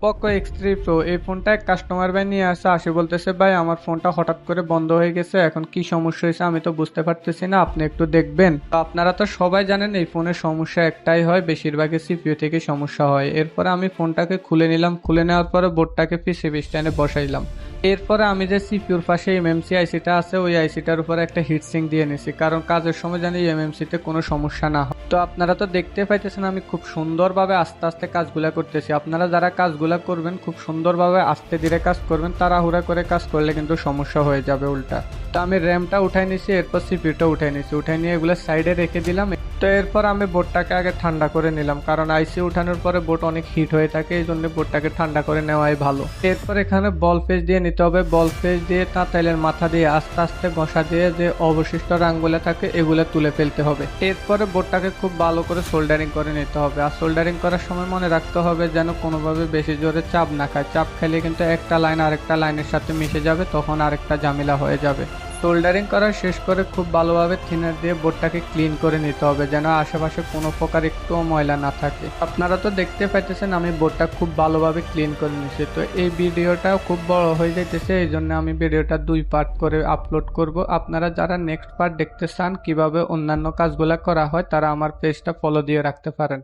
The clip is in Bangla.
পোকো এক্স3 প্রো এই ফোনটা এক কাস্টমার ভাই নিয়ে আসে বলতেছে ভাই আমার ফোনটা হঠাৎ করে বন্ধ হয়ে গেছে, এখন কি সমস্যা হয়েছে আমি তো বুঝতে পারতেছি না, আপনি একটু দেখবেন। তো আপনারা তো সবাই জানেন এই ফোনের সমস্যা একটাই হয়, বেশিরভাগই সিপিইউ থেকে সমস্যা হয়। এরপরে আমি ফোনটাকে খুলে নিলাম, খুলে নেওয়ার পরে বোর্ডটাকে পিসিবি স্ট্যান্ডে বসাইলাম। এরপরে আমি যে সিপিইউর পাশে এমএমসি আইসিটা আছে ওই আইসিটার উপরে একটা হিটসিঙ্ক দিয়ে নিছি, কারণ কাজের সময় জানি এমএমসি তে কোনো সমস্যা না হয়। তো আপনারা তো দেখতে পাইতেছেন আমি খুব সুন্দরভাবে আস্তে আস্তে কাজগুলা করতেছি। আপনারা যারা কাজগুলা করবেন খুব সুন্দরভাবে আস্তে ধীরে কাজ করবেন, তাড়াহুড়া করে কাজ করলে কিন্তু সমস্যা হয়ে যাবে উল্টা। তো আমি র্যামটা উঠাই নিছি, এরপর সিপিইউটা উঠাই নিছি, উঠাই নিয়ে এগুলো সাইডে রেখে দিলাম। তো এরপর আমি বোর্ডটাকে আগে ঠান্ডা করে নিলাম, কারণ আইসি উঠানোর পরে বোর্ড অনেক হিট হয়ে থাকে, এই জন্য বোর্ডটাকে ঠান্ডা করে নেওয়াই ভালো। এরপর এখানে বল পেজ দিয়ে নিতে হবে, বল পেজ দিয়ে তাঁতাইলের মাথা দিয়ে আস্তে আস্তে ঘষা দিয়ে যে অবশিষ্ট রাঙগুলো থাকে এগুলো তুলে ফেলতে হবে। এরপরে বোর্ডটাকে খুব ভালো করে সোল্ডারিং করে নিতে হবে, আর সোল্ডারিং করার সময় মনে রাখতে হবে যেন কোনোভাবে বেশি জোরে চাপ না খায়, চাপ খেলে কিন্তু একটা লাইন আরেকটা লাইনের সাথে মিশে যাবে, তখন আরেকটা ঝামেলা হয়ে যাবে। সোল্ডারিং করা শেষ করে খুব ভালোভাবে থিনার দিয়ে বোর্ডটাকে ক্লিন করে নিতে হবে, যেন আশেপাশে কোনো প্রকার একটুও ময়লা না থাকে। আপনারা তো দেখতে পাইতেছেন আমি বোর্ডটা খুব ভালোভাবে ক্লিন করে নিচ্ছি। তো এই ভিডিওটা খুব বড় হয়ে যাইতেছে, এই জন্য আমি ভিডিওটা 2 পার্ট করে আপলোড করব। আপনারা যারা নেক্সট পার্ট দেখতে চান কিভাবে অন্যান্য কাজগুলো করা হয় তারা আমার পেজটা ফলো দিয়ে রাখতে পারেন।